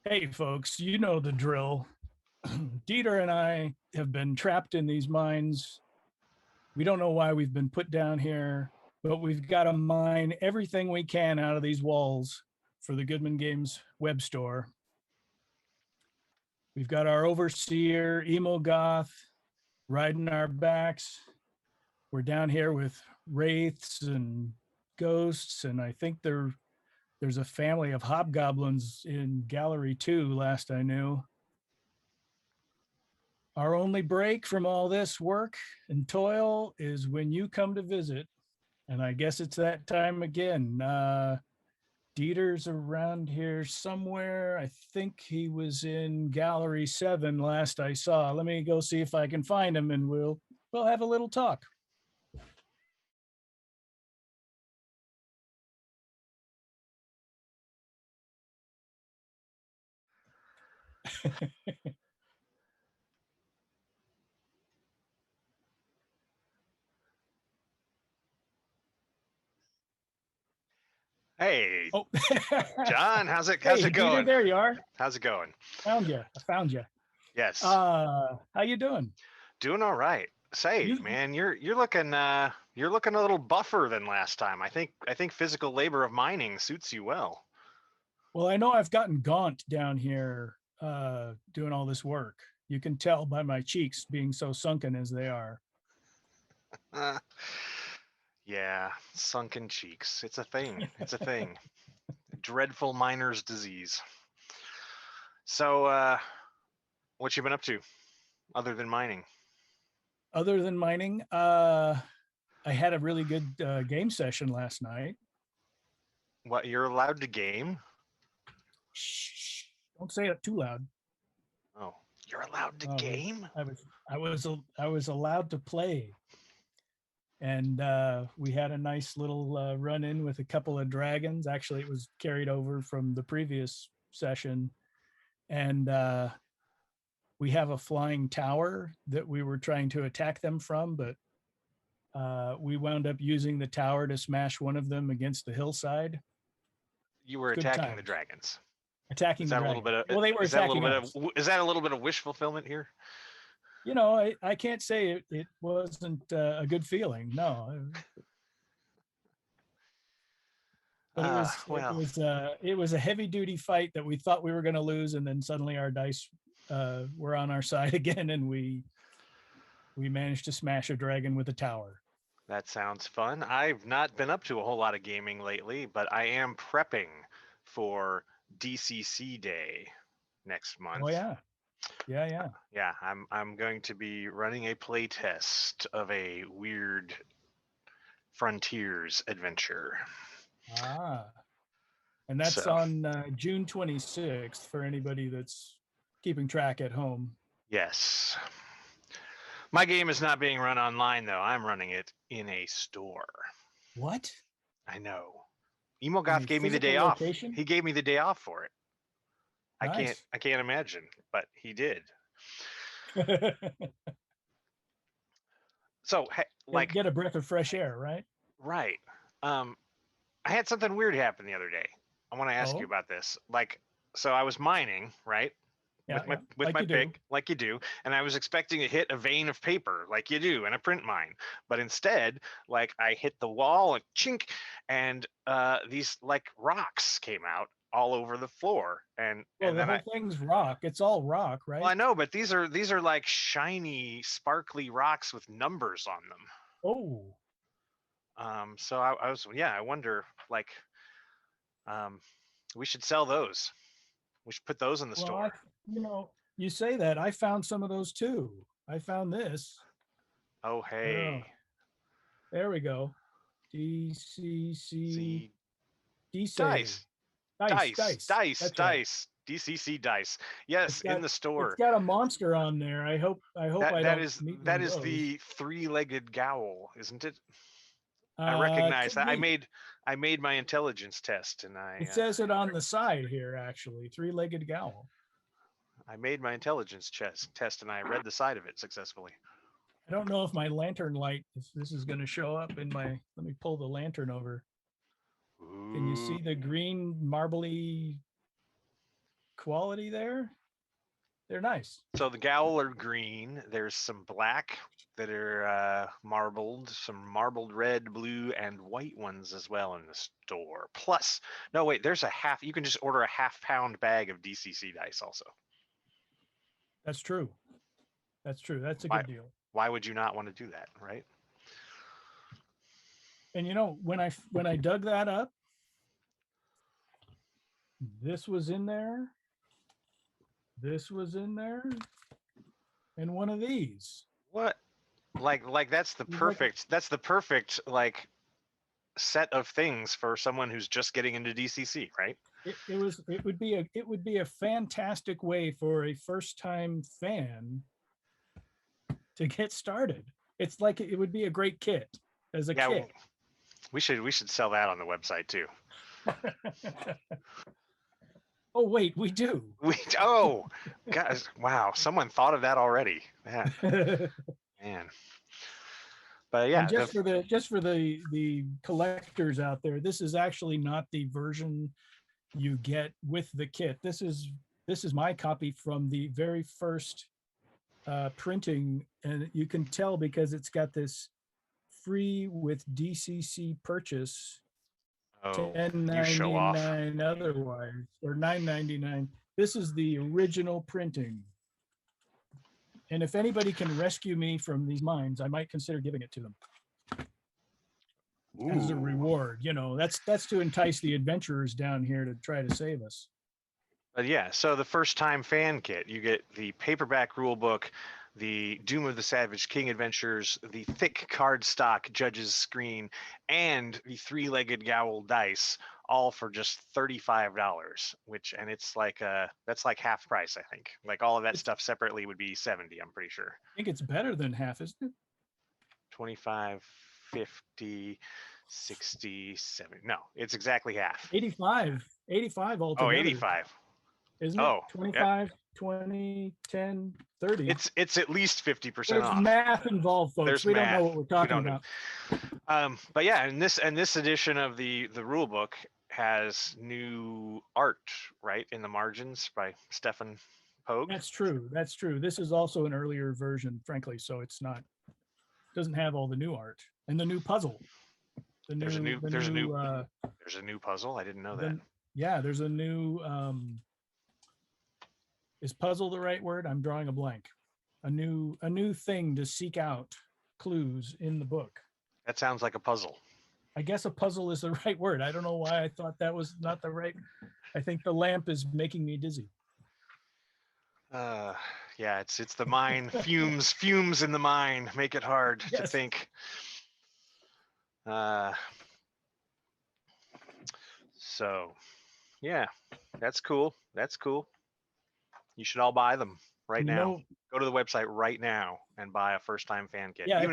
Hey, folks, you know the drill. Dieter and I have been trapped in these mines. We don't know why we've been put down here, but we've got to mine everything we can out of these walls for the Goodman Games web store. We've got our overseer, Emogoth, riding our backs. We're down here with wraiths and ghosts, and I think there's a family of hobgoblins in Gallery 2, last I knew. Our only break from all this work and toil is when you come to visit. And I guess it's that time again. Dieter's around here somewhere. I think he was in Gallery 7 last I saw. Let me go see if I can find him and we'll have a little talk. Hey, Oh, John, how's hey, it Dieter, going? there you are. How's it going? Found you. I found you. Yes, How you doing? doing all right. Say, You man, you're looking a little buffer than last time. I think physical labor of mining suits you well. Well, I know I've gotten gaunt down here doing all this work. You can tell by my cheeks being so sunken as they are. Uh, yeah, sunken cheeks. It's a thing. It's a thing. Dreadful miner's disease. So, what you been up to other than mining? Other than mining, I had a really good game session last night. What you're allowed to game? Shh, don't say it too loud. Oh, you're allowed to Uh, we, game? I was allowed to play, and we had a nice little run in with a couple of dragons. Actually, it was carried over from the previous session, and we have a flying tower that we were trying to attack them from, but we wound up using the tower to smash one of them against the hillside. You were Good attacking the times. dragons. Attacking Is the that a little dragon. bit of Well, they were is that a little attacking bit us. of is that a little bit of wish fulfillment here? You know, I can't say it wasn't a good feeling. No, but Well, it was a heavy duty fight that we thought we were going to lose, and then suddenly our dice were on our side again, and we managed to smash a dragon with a tower. that sounds fun. I've not been up to a whole lot of gaming lately, but I am prepping for DCC Day next Oh month. yeah, yeah, yeah. Yeah, I'm going to be running a play test of a weird frontiers adventure. Ah, and that's So, on June 26th for anybody that's keeping track at home. yes. My game is not being run online though. I'm running it in a store. What? I know. In Emogoth a gave me the physical day off. location? He gave me the day off for it. Nice. I can't imagine, but he did. So, like, Get a breath of fresh air, right? right. Um, I had something weird happen the other day. I want to ask you Oh, about this. Like, so I was mining, right? yeah, yeah, With like my you do. pick, like you do, and I was expecting to hit a vein of paper, like you do in a print mine, but instead, like I hit the wall, and chink, and these like rocks came out all over the floor, Well, and the then whole thing's rock. It's all rock, well, right? I know, but these are like shiny, sparkly rocks with numbers on them. Oh, So I was, yeah, I wonder, like, um, we should sell those. We should put those in the well, store. you know, you say that. I found some of those too. I found this. Oh, Oh, hey, there we go. DCC, see, D-Save. dice, Dice, dice. That's right. DCC dice. Yes, in the It's store. got a monster on there. I hope I don't meet one That of is those. the three-legged gowl, isn't it? I recognize Could that. be. I made my intelligence test, and It says it on the side here, actually. Three-legged gowl. I made my intelligence test, and I read the side of it successfully. I don't know if my lantern light, if this is going to show up in my, let me pull the lantern over. Can you Ooh, see the green marbly quality there. They're nice. So the Gowl are green. There's some black that are marbled, some marbled red, blue, and white ones as well in the store. Plus, no, wait, there's a half. You can just order a half-pound bag of DCC dice also. That's true. That's true. That's a Why, good deal. why would you not want to do that, right? And you know, when I dug that up, this was in there. This was in there. And one of these. What? Like that's the perfect like set of things for someone who's just getting into DCC, right? It would be a fantastic way for a first time fan to get started. It's like it would be a great kit as a kit. We should sell that on the website too. Oh wait, we do. Oh, guys, wow! Someone thought of that already. Yeah, man. But yeah, and just for the collectors out there, this is actually not the version you get with the kit. This is my copy from the very first printing, and you can tell because it's got this free with DCC purchase. oh, $10.99 otherwise, or $9.99. This is the original printing. And if anybody can rescue me from these mines, I might consider giving it to them. Ooh. As a reward. You know, that's to entice the adventurers down here to try to save us. But yeah, so the first time fan kit, you get the paperback rule book, the Doom of the Savage King adventures, the thick cardstock judge's screen, and the three-legged Gowl dice, all for just $35. And it's like that's like half price, I think. Like all of that stuff separately would be $70, I'm pretty sure. I think it's better than half, isn't it? 25, 50, 60, 70. No, it's exactly half. 85 altogether. Oh, 85. Isn't it? 25, yep. 20, 10, 30. It's at least 50% There's off. math involved, folks. We don't know what we're talking about. But yeah, and this edition of the rule book has new art, right, in the margins by Stefan Pogue. That's true. This is also an earlier version, frankly, so doesn't have all the new art and the new puzzle. There's a new puzzle. I didn't know that. Yeah, there's a new is puzzle the right word? I'm drawing a blank. A new thing to seek out clues in the book. That sounds like a puzzle. I guess a puzzle is the right word. I don't know why I thought that was not the right. I think the lamp is making me dizzy. Yeah, it's the mine. fumes in the mine make it hard to think. So yeah, that's cool. You should all buy them right now. Go to the website right now and buy a first-time fan kit. Yeah, even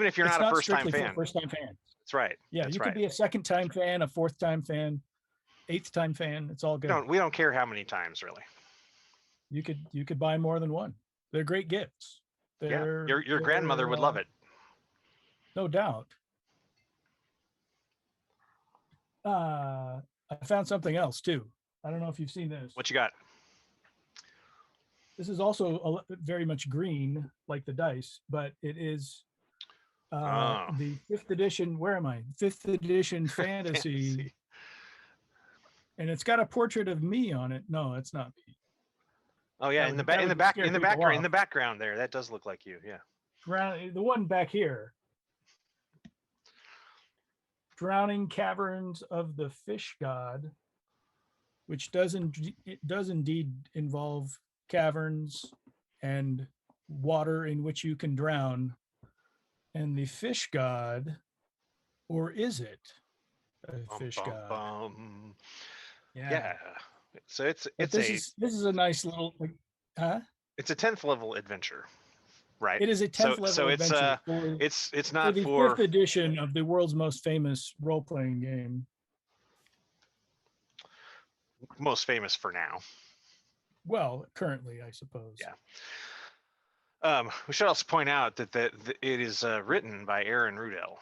if you're not a first-time fan. First-time fan. That's right. Yeah, you could be a second-time fan, a fourth-time fan, eighth-time fan. It's all good. We don't care how many times, really. You could buy more than one. They're great gifts. Your grandmother would love it. No doubt. I found something else too. I don't know if you've seen this. What you got? This is also very much green, like the dice, but it is the 5th edition. Where am I? 5th edition fantasy. And it's got a portrait of me on it. No, it's not me. Oh yeah, in the background there, that does look like you. Yeah. The one back here. Drowning Caverns of the Fish God, which does indeed involve caverns and water in which you can drown. And the fish god, or is it a fish god? Yeah. So this is a nice little It's a 10th level adventure, right? It is a 10th level adventure. It's not the 5th edition of the world's most famous role-playing game. Most famous for now. Well, currently, I suppose. Yeah. We should also point out that it is written by Aaron Rudell,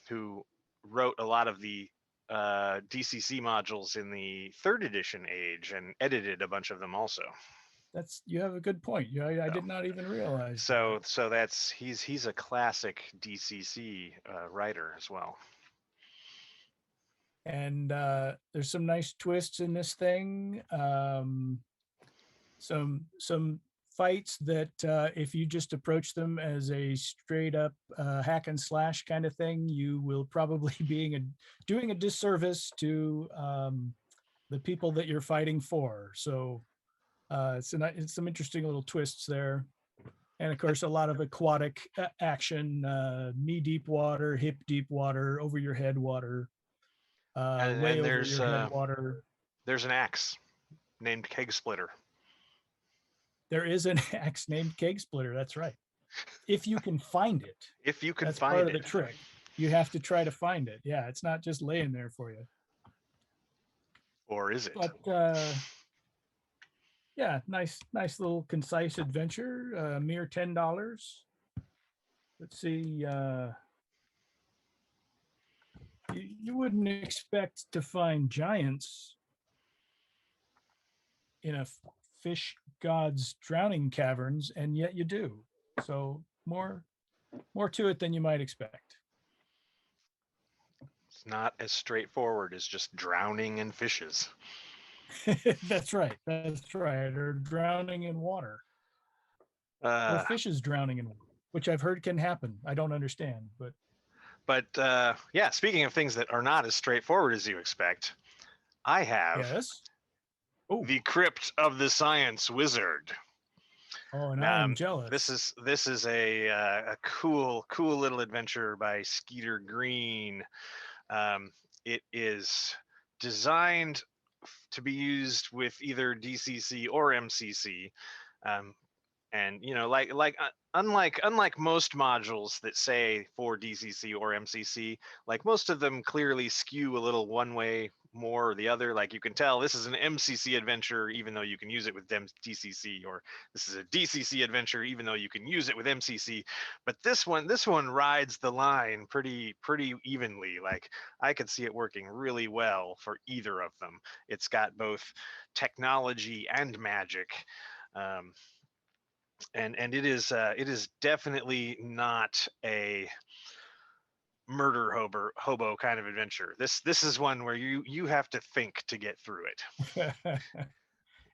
who wrote a lot of the DCC modules in the 3rd edition age and edited a bunch of them also. You have a good point. I So, did not even realize that. so that's he's a classic DCC writer as well. And there's some nice twists in this thing. Some fights that if you just approach them as a straight up hack and slash kind of thing, you will probably doing a disservice to the people that you're fighting for. So it's some interesting little twists there. And of course, a lot of aquatic action, knee deep water, hip deep water, over your head water, way And over your head water. there's an axe named Keg Splitter. There is an axe named Cake Splitter. That's right. If you can find it, If you can that's find part it. of the trick. You have to try to find it. Yeah, it's not just laying there for you. Or is it? But yeah, nice little concise adventure. Mere $10. Let's see. You wouldn't expect to find giants in a fish god's drowning caverns, and yet you do. So more to it than you might expect. It's not as straightforward as just drowning in fishes. That's right. That's right. Or drowning in water. Or fishes drowning in water, which I've heard can happen. I don't understand, but yeah, speaking of things that are not as straightforward as you expect, I have yes. the Crypt of the Science Wizard. Oh, and I am jealous. This is a cool little adventure by Skeeter Green. It is designed to be used with either DCC or MCC, and unlike most modules that say for DCC or MCC, like most of them clearly skew a little one way more or the other. Like you can tell this is an MCC adventure even though you can use it with DCC, or this is a DCC adventure even though you can use it with MCC. But this one rides the line pretty evenly. Like I could see it working really well for either of them. It's got both technology and magic. And it is definitely not a murder hobo kind of adventure. This is one where you have to think to get through it.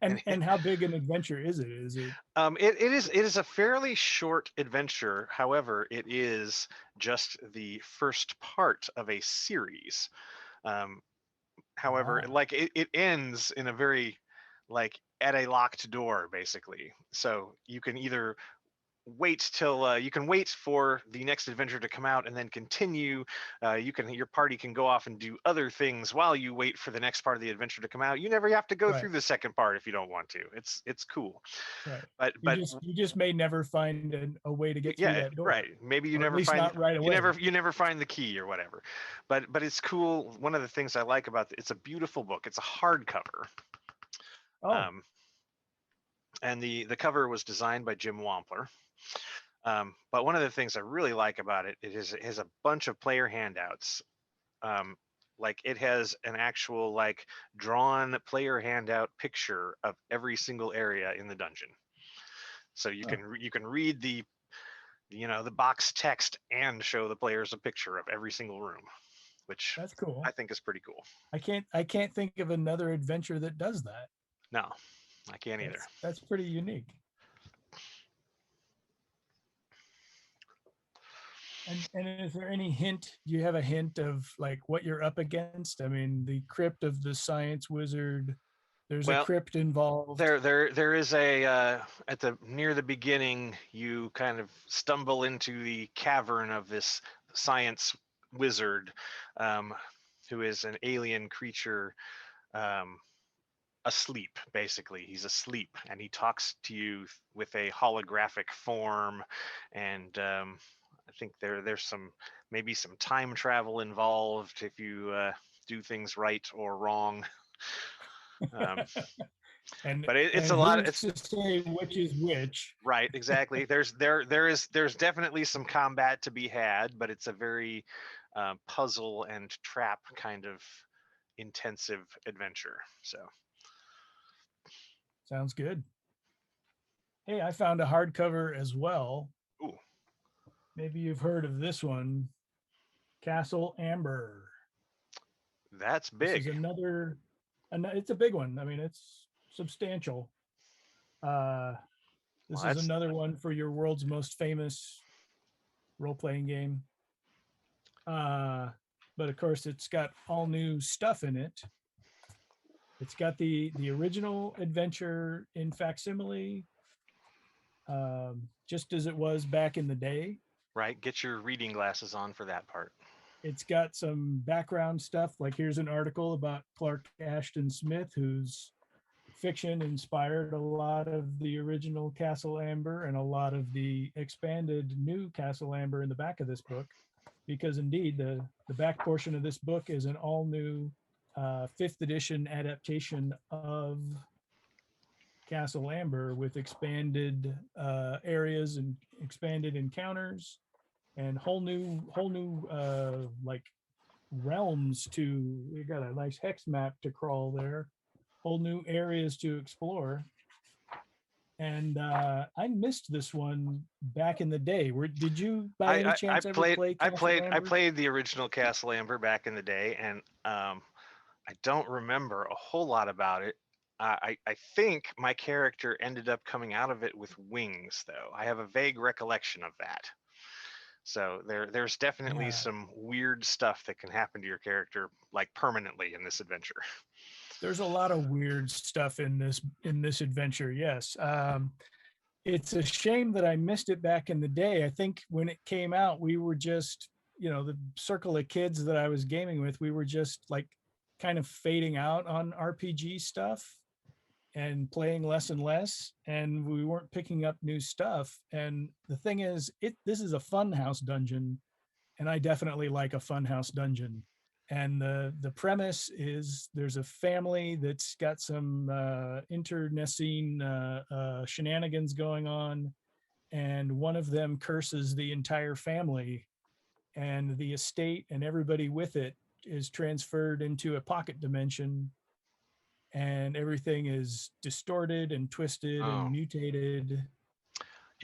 and how big an adventure is it? Is it? It is a fairly short adventure. However, it is just the first part of a series. However, Wow. like it ends in a very like at a locked door basically. So you can either wait till you can wait for the next adventure to come out and then continue. Your party can go off and do other things while you wait for the next part of the adventure to come out. You never have to go Right. through the second part if you don't want to. It's cool. Right. But You just may never find a way to get through yeah, that door. right. Maybe you Or at never least find not right away. you never find the key or whatever. But it's cool. One of the things I like about it's a beautiful book. It's a hardcover. Oh. And the cover was designed by Jim Wampler. But one of the things I really like about it, it has a bunch of player handouts. Like it has an actual like drawn player handout picture of every single area in the dungeon. So you can read the the box text and show the players a picture of every single room, which That's cool. I think is pretty cool. I can't think of another adventure that does that. No, I can't either. That's pretty unique. And is there any hint? Do you have a hint of like what you're up against? I mean, the Crypt of the Science Wizard. There's a crypt involved. There is a at the near the beginning, you kind of stumble into the cavern of this science wizard, who is an alien creature, asleep. Basically, he's asleep, and he talks to you with a holographic form, and I think there's maybe some time travel involved if you do things right or wrong. But it's a lot. It's to say which is which. Right, exactly. There's definitely some combat to be had, but it's a very puzzle and trap kind of intensive adventure. So Sounds good. Hey, I found a hardcover as well. ooh, Maybe you've heard of this one, Castle Amber. that's This is big. it's a big one. I mean, it's substantial. Uh, Well, this is that's another one for your world's most famous role-playing game. Uh, but of course, it's got all new stuff in it. It's got the original adventure in facsimile, just as it was back in the day. right. Get your reading glasses on for that part. It's got some background stuff. Like here's an article about Clark Ashton Smith, whose fiction inspired a lot of the original Castle Amber and a lot of the expanded new Castle Amber in the back of this book. Because indeed, the back portion of this book is an all new fifth edition adaptation of Castle Amber with expanded areas and expanded encounters and whole new like realms to. We got a nice hex map to crawl there, whole new areas to explore. And I missed this one back in the day. Did you by any chance ever play Castle I Amber? played the original Castle Amber back in the day, and I don't remember a whole lot about it. I think my character ended up coming out of it with wings, though. I have a vague recollection of that. So there's definitely Yeah, some weird stuff that can happen to your character, like permanently in this adventure. there's a lot of weird stuff in this adventure. Yes, it's a shame that I missed it back in the day. I think when it came out, we were just, the circle of kids that I was gaming with, we were just like kind of fading out on RPG stuff and playing less and less, and we weren't picking up new stuff. And the thing is, this is a fun house dungeon, and I definitely like a funhouse dungeon. And the premise is there's a family that's got some internecine shenanigans going on, and one of them curses the entire family, and the estate and everybody with it is transferred into a pocket dimension, and everything is distorted and twisted Oh, and mutated.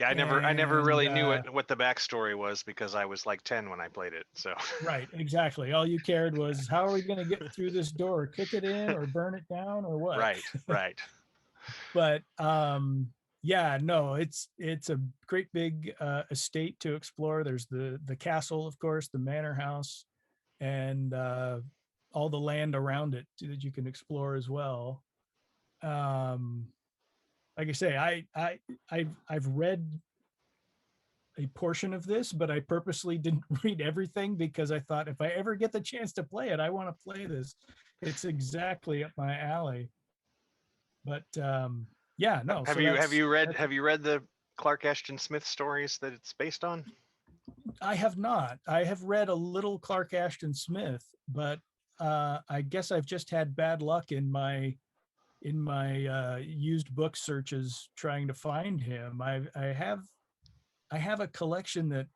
yeah, I never And really knew what the backstory was because I was like 10 when I played it. So right, exactly. All you cared was how are we going to get through this door? Kick it in or burn it down or what? right, right. But yeah, no, it's a great big estate to explore. There's the castle, of course, the manor house, and all the land around it that you can explore as well. Um, like I say, I've read a portion of this, but I purposely didn't read everything because I thought if I ever get the chance to play it, I want to play this. It's exactly up my alley. But yeah, no. So that's Have you read the Clark Ashton Smith stories that it's based on? I have not. I have read a little Clark Ashton Smith, but I guess I've just had bad luck in my used book searches trying to find him. I have a collection that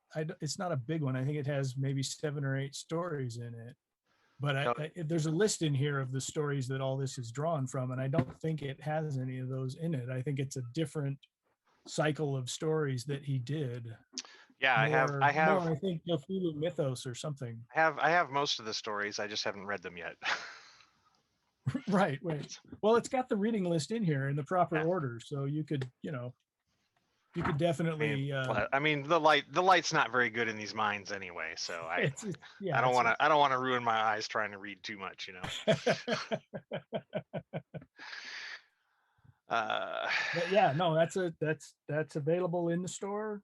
it's not a big one. I think it has maybe 7 or 8 stories in it. But No, there's a list in here of the stories that all this is drawn from, and I don't think it has any of those in it. I think it's a different cycle of stories that he did. yeah, More, I think, Cthulhu mythos or something. I have most of the stories. I just haven't read them yet. Right, right. Well, it's got the reading list in here in the proper Yeah. order, so you could I mean, definitely. I mean the light's not very good in these mines anyway, so Yeah, I don't want to ruin my eyes trying to read too much, you know. Uh, But yeah, no, that's available in the store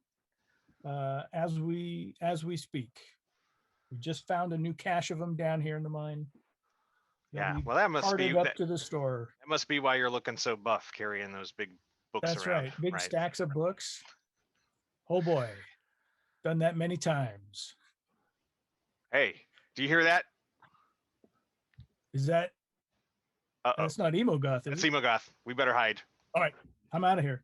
as we speak. We just found a new cache of them down here in the mine that yeah, we well carted up to the store. that must be why you're looking so buff, carrying those big books That's around, right. Big right? stacks of books. Oh boy, done that many times. Hey, do you hear that? Is that Uh-oh, that's not Emogoth, is that's it? Emogoth. We better hide. All right, I'm out of here.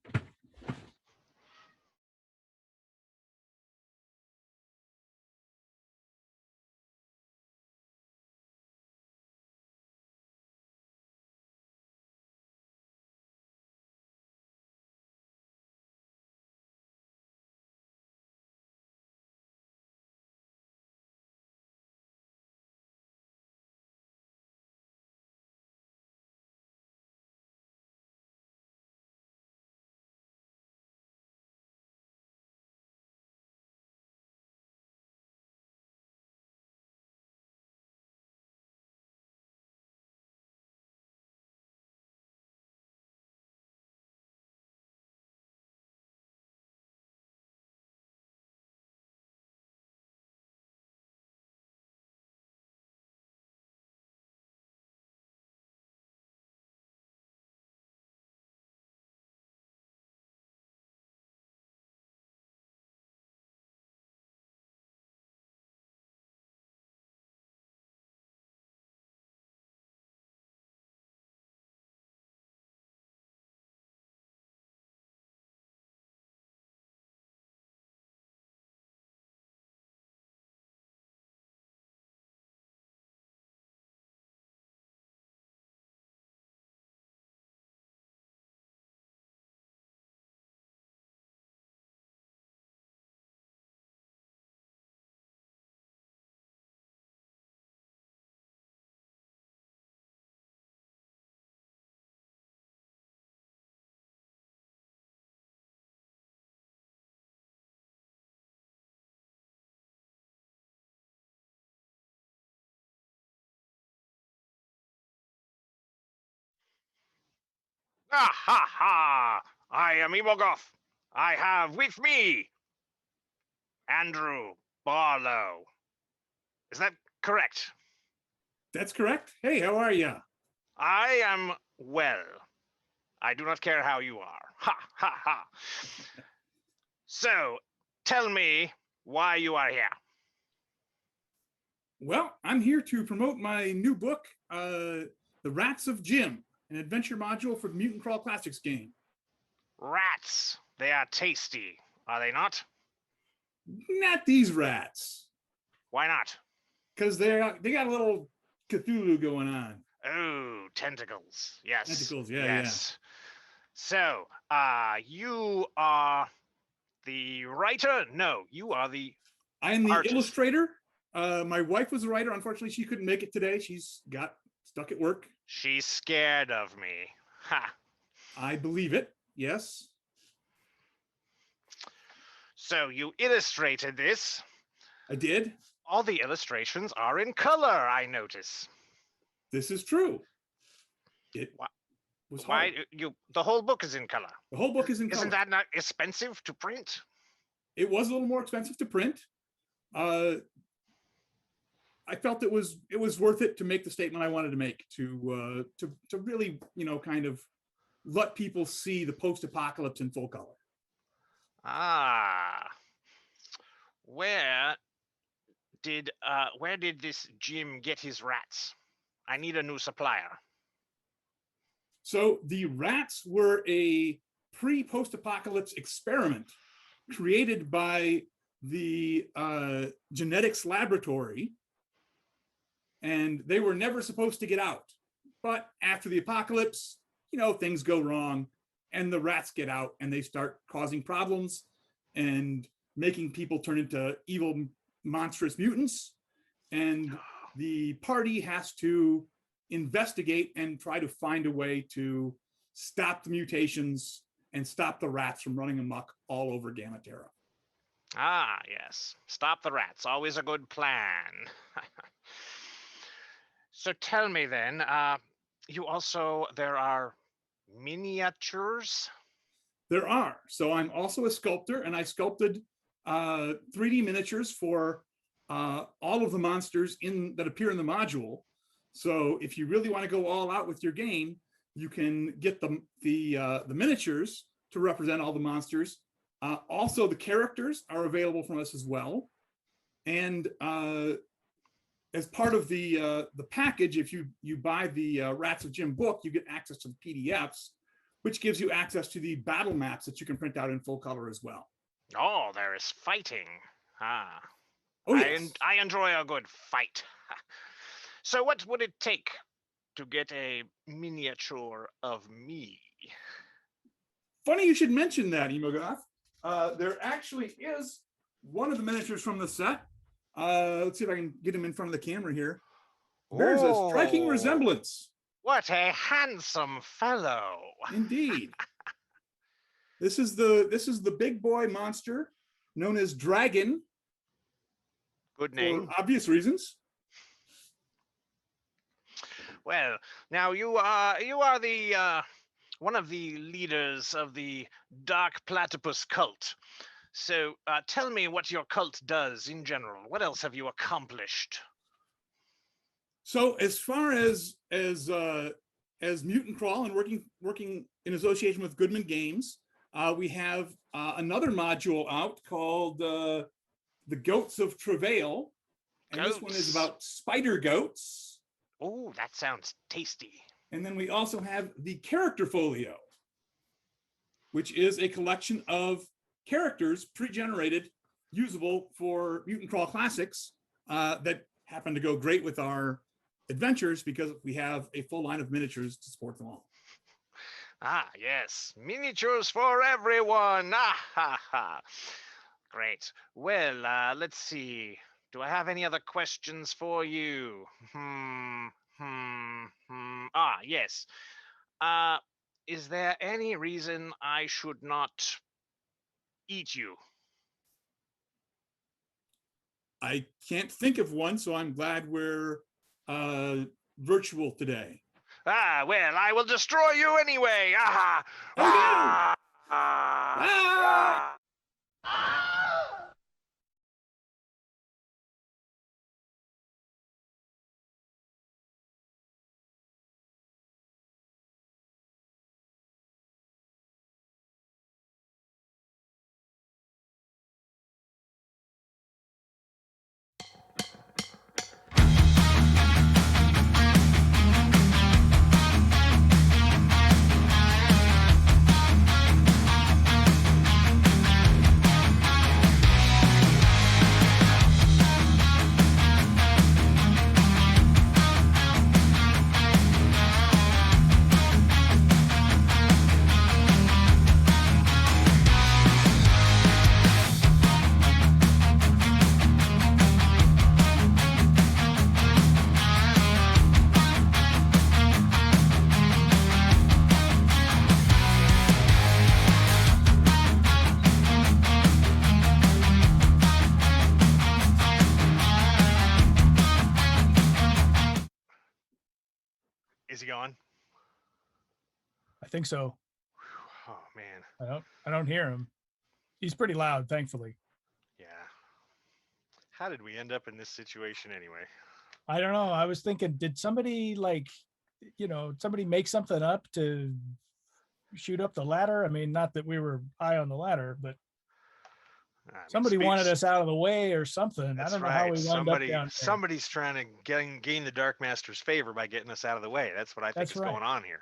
Ha ha ha! I am Emogoth. I have with me Andrew Barlow. Is that correct? That's correct. Hey, how are you? I am well. I do not care how you are. Ha ha ha! So, tell me why you are here. Well, I'm here to promote my new book, The Rats of Jim, an adventure module for the Mutant Crawl Classics game. Rats. They are tasty, are they not? Not these rats, Why not? because they got a little Cthulhu going on. Oh, tentacles. Yes. Tentacles, yeah, yes. So, you are the writer? No, you are the I am the artist. illustrator. My wife was a writer. Unfortunately, she couldn't make it today. She's got stuck at work. She's scared of me. Ha. I believe it. Yes. So you illustrated this. I did. All the illustrations are in color, I notice. This is true. It was hard. Why the whole book is in color? The whole book is in color. Isn't that not expensive to print? It was a little more expensive to print. I felt it was worth it to make the statement I wanted to make, to really, kind of let people see the post-apocalypse in full color. Ah. Where did this Jim get his rats? I need a new supplier. So the rats were a pre-post-apocalypse experiment created by the genetics laboratory, and they were never supposed to get out. But after the apocalypse, things go wrong, and the rats get out, and they start causing problems and making people turn into evil, monstrous mutants. And the party has to investigate and try to find a way to stop the mutations and stop the rats from running amok all over Gamma Terra. Ah, yes. Stop the rats. Always a good plan. So tell me then, there are miniatures? There are. So I'm also a sculptor, and I sculpted 3D miniatures for all of the monsters that appear in the module. So if you really want to go all out with your game, you can get the miniatures to represent all the monsters. Also, the characters are available from us as well. And as part of the package, if you buy the Rats of Jim book, you get access to the PDFs, which gives you access to the battle maps that you can print out in full color as well. Oh, there is fighting. Ah. Oh, yes. I enjoy a good fight. So what would it take to get a miniature of me? Funny you should mention that, Emogoth. There actually is one of the miniatures from the set. Let's see if I can get him in front of the camera here. There's a striking resemblance. What a handsome fellow. Indeed. This is the big boy monster known as Dragon. Good name. For obvious reasons. Well, now you are the one of the leaders of the Dark Platypus cult. So tell me what your cult does in general. What else have you accomplished? So as far as Mutant Crawl and working in association with Goodman Games, we have another module out called the Goats of Travail, and this one is about spider goats. Oh, that sounds tasty. And then we also have the Character Folio, which is a collection of characters pre-generated, usable for Mutant Crawl Classics, that happen to go great with our adventures because we have a full line of miniatures to support them all. Ah, yes, miniatures for everyone. Ah, ha, ha. Great. Well, let's see. Do I have any other questions for you? Ah, yes. Is there any reason I should not eat you? I can't think of one, so I'm glad we're virtual today. Ah, well, I will destroy you anyway. Ah, Oh, no. ah, ah, Ah! Is he gone? I think so. Oh man, I don't hear him. He's pretty loud, thankfully. yeah. How did we end up in this situation anyway? I don't know. I was thinking, did somebody somebody make something up to shoot up the ladder? I mean, not that we were high on the ladder, but I mean, somebody wanted speaks- us out of the way or something. I That's don't know right. how we wound up down there. Somebody's trying to gain the Dark Master's favor by getting us out of the way. That's what I think That's is right. going on here.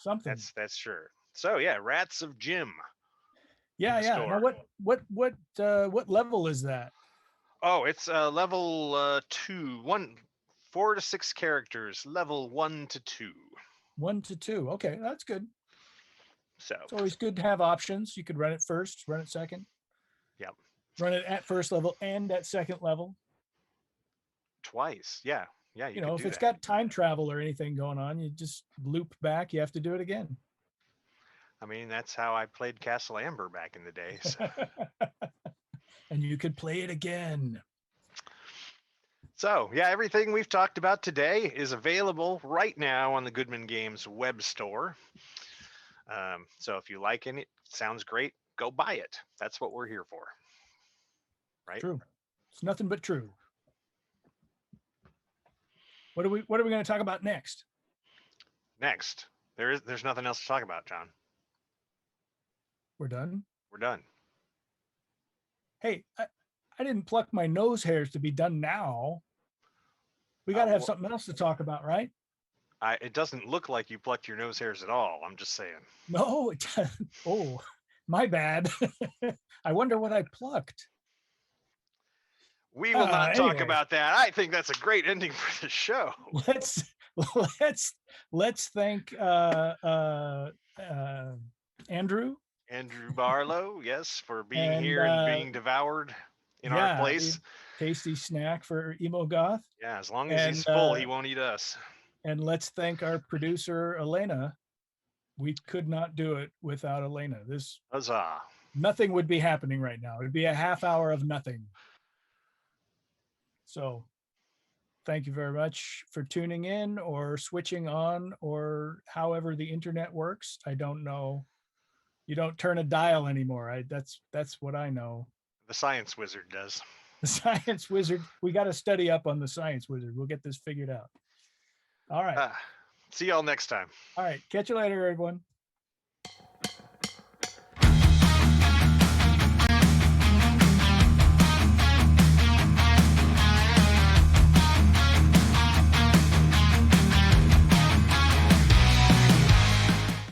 Something. That's sure. So yeah, Rats of Jim. Yeah, the yeah. store. Now what level is that? Oh, it's level 2, 4 to 6 characters, level 1 to 2. 1 to 2. Okay, that's good. So It's always good to have options. You could run it first, run it second. Yep. Run it at first level and at second level. Twice. Yeah. Yeah. You know, could if do it's that. got time travel or anything going on, you just loop back. You have to do it again. I mean, that's how I played Castle Amber back in the day. So. And you could play it again. So, yeah, everything we've talked about today is available right now on the Goodman Games web store. So if you like it, sounds great, go buy it. That's what we're here for. Right? True. It's nothing but true. What are we going to talk about next? Next, there's nothing else to talk about, John. We're done. We're done. Hey, I didn't pluck my nose hairs to be done now. We got to have something else to talk about, right? It doesn't look like you plucked your nose hairs at all. I'm just saying. No, it doesn't. Oh, my bad. I wonder what I plucked. We will not talk anyway. about that. I think that's a great ending for the show. Let's thank Andrew Barlow, yes, for being here and being devoured in our place. Tasty snack for Emogoth. Yeah, as long as he's full, he won't eat us. And let's thank our producer Elena. We could not do it without Elena. Huzzah. Nothing would be happening right now. It'd be a half hour of nothing. So thank you very much for tuning in or switching on or however the internet works. I don't know. You don't turn a dial anymore. That's what I know. The science wizard does. The science wizard. We got to study up on the science wizard. We'll get this figured out. All right. See y'all next time. All right. Catch you later, everyone.